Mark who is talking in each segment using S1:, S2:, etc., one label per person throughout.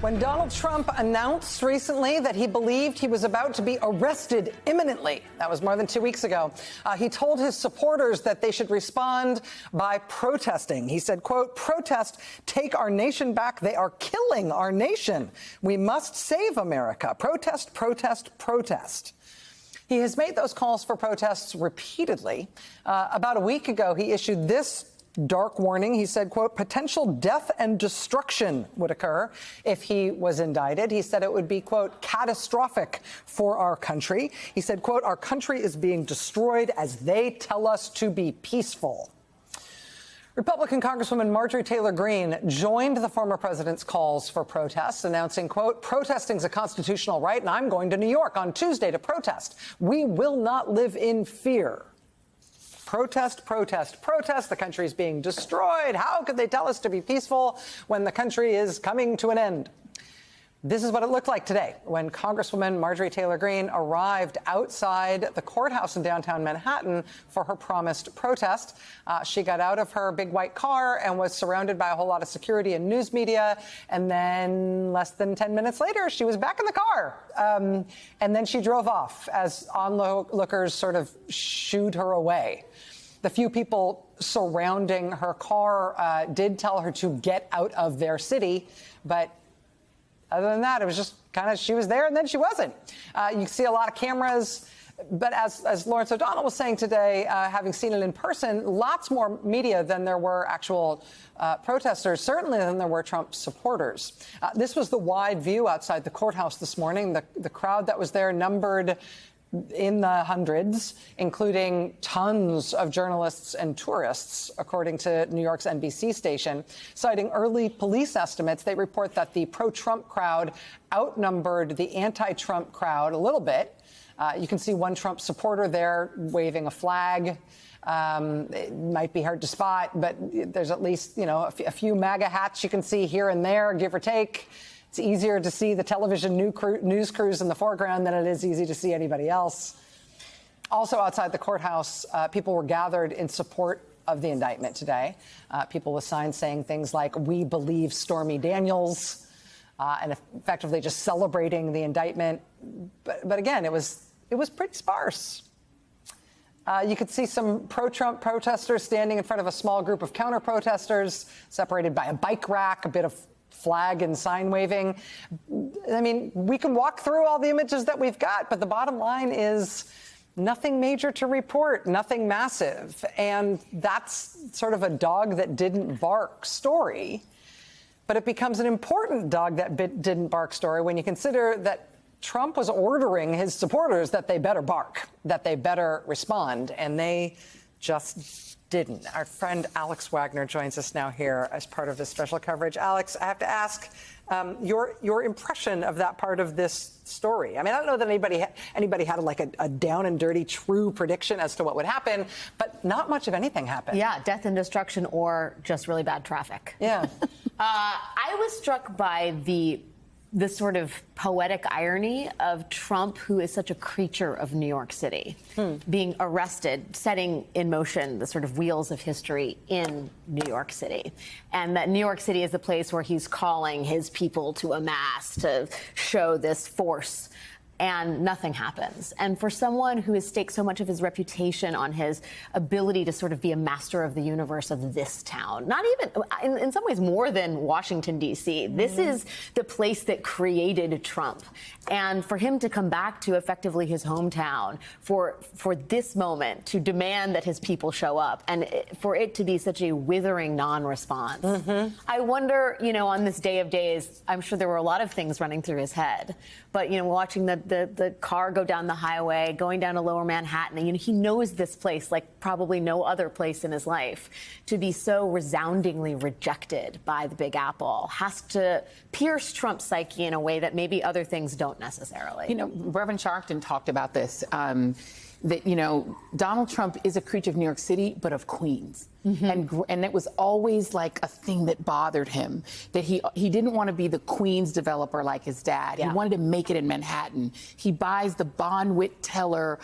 S1: When Donald Trump announced recently that he believed he was about to be arrested imminently, that was more than 2 weeks ago, he told his supporters that they should respond by protesting. He said, quote, "Protest, take our nation back. They are killing our nation. We must save America. Protest, protest, protest." He has made those calls for protests repeatedly. About a week ago, he issued this dark warning. He said, quote, "Potential death and destruction would occur if he was indicted." He said it would be, quote, "catastrophic for our country." He said, quote, "Our country is being destroyed as they tell us to be peaceful." Republican Congresswoman Marjorie Taylor Greene joined the former president's calls for protests, announcing, quote, "Protesting is a constitutional right, and I'm going to New York on Tuesday to protest. We will not live in fear." Protest, protest, protest. The country is being destroyed. How could they tell us to be peaceful when the country is coming to an end? This is what it looked like today when Congresswoman Marjorie Taylor Greene arrived outside the courthouse in downtown Manhattan for her promised protest. She got out of her big white car and was surrounded by a whole lot of security and news media. And then less than 10 minutes later, she was back in the car. And then she drove off as onlookers sort of shooed her away. The few people surrounding her car did tell her to get out of their city, but other than that, it was just kind of she was there and then she wasn't. You see a lot of cameras, but as Lawrence O'Donnell was saying today, having seen it in person, lots more media than there were actual protesters, certainly than there were Trump supporters. This was the wide view outside the courthouse this morning. The crowd that was there numbered in the hundreds, including tons of journalists and tourists, according to New York's NBC station. Citing early police estimates, they report that the pro-Trump crowd outnumbered the anti-Trump crowd a little bit. You can see one Trump supporter there waving a flag. It might be hard to spot, but there's at least, a few MAGA hats you can see here and there, give or take. It's easier to see the television news crews in the foreground than it is easy to see anybody else. Also outside the courthouse, people were gathered in support of the indictment today. People with signs saying things like, "We believe Stormy Daniels," and effectively just celebrating the indictment. But again, it was pretty sparse. You could see some pro-Trump protesters standing in front of a small group of counter-protesters, separated by a bike rack, a bit of flag and sign waving. I mean, we can walk through all the images that we've got, but the bottom line is nothing major to report, nothing massive. And that's sort of a dog that didn't bark story. But it becomes an important dog that didn't bark story when you consider that Trump was ordering his supporters that they better bark, that they better respond, and they just didn't. Our friend Alex Wagner joins us now here as part of this special coverage. Alex, I have to ask your impression of that part of this story. I mean, I don't know that anybody had like a down and dirty true prediction as to what would happen, but not much of anything happened.
S2: Yeah, death and destruction or just really bad traffic.
S1: Yeah.
S2: I was struck by the sort of poetic irony of Trump, who is such a creature of New York City, being arrested, setting in motion the sort of wheels of history in New York City. And that New York City is the place where he's calling his people to amass, to show this force. And nothing happens. And for someone who has staked so much of his reputation on his ability to sort of be a master of the universe of this town, not even, in some ways, more than Washington, D.C., this is the place that created Trump. And for him to come back to effectively his hometown for this moment, to demand that his people show up, and for it to be such a withering non-response, I wonder, on this day of days, I'm sure there were a lot of things running through his head. But, watching the car go down the highway, going down to Lower Manhattan, he knows this place like probably no other place in his life. To be so resoundingly rejected by the Big Apple has to pierce Trump's psyche in a way that maybe other things don't necessarily.
S3: Reverend Sharpton talked about this. That, Donald Trump is a creature of New York City, but of Queens. And it was always like a thing that bothered him, that he didn't want to be the Queens developer like his dad. He wanted to make it in Manhattan. He buys the Bonwit Teller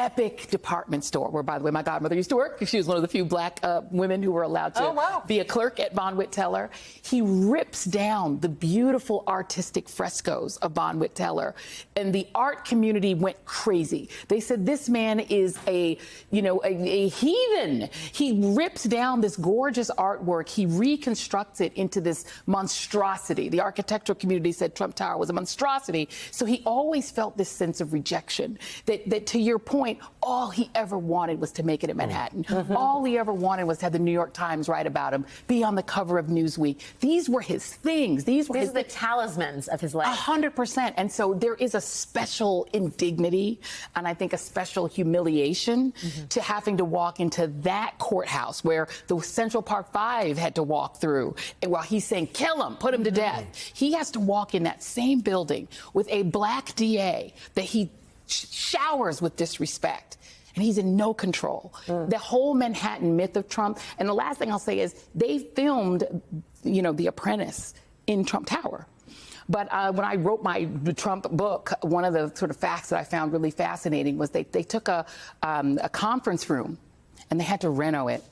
S3: epic department store where, by the way, my godmother used to work. She was one of the few black women who were allowed to be a clerk at Bonwit Teller. He rips down the beautiful artistic frescoes of Bonwit Teller, and the art community went crazy. They said this man is a heathen. He rips down this gorgeous artwork. He reconstructs it into this monstrosity. The architectural community said Trump Tower was a monstrosity. So he always felt this sense of rejection. That to your point, all he ever wanted was to make it in Manhattan. All he ever wanted was to have the New York Times write about him, be on the cover of Newsweek. These were his things. These were
S2: the talismans of his life.
S3: 100%. And so there is a special indignity and I think a special humiliation to having to walk into that courthouse where the Central Park Five had to walk through. And while he's saying, kill him, put him to death, he has to walk in that same building with a black DA that he showers with disrespect. And he's in no control. The whole Manhattan myth of Trump. And the last thing I'll say is they filmed, The Apprentice in Trump Tower. But when I wrote my Trump book, one of the sort of facts that I found really fascinating was they took a conference room and they had to reno it.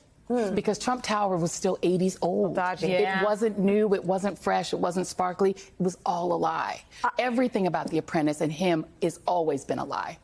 S3: Because Trump Tower was still 80s old. It wasn't new, it wasn't fresh, it wasn't sparkly. It was all a lie. Everything about The Apprentice and him has always been a lie.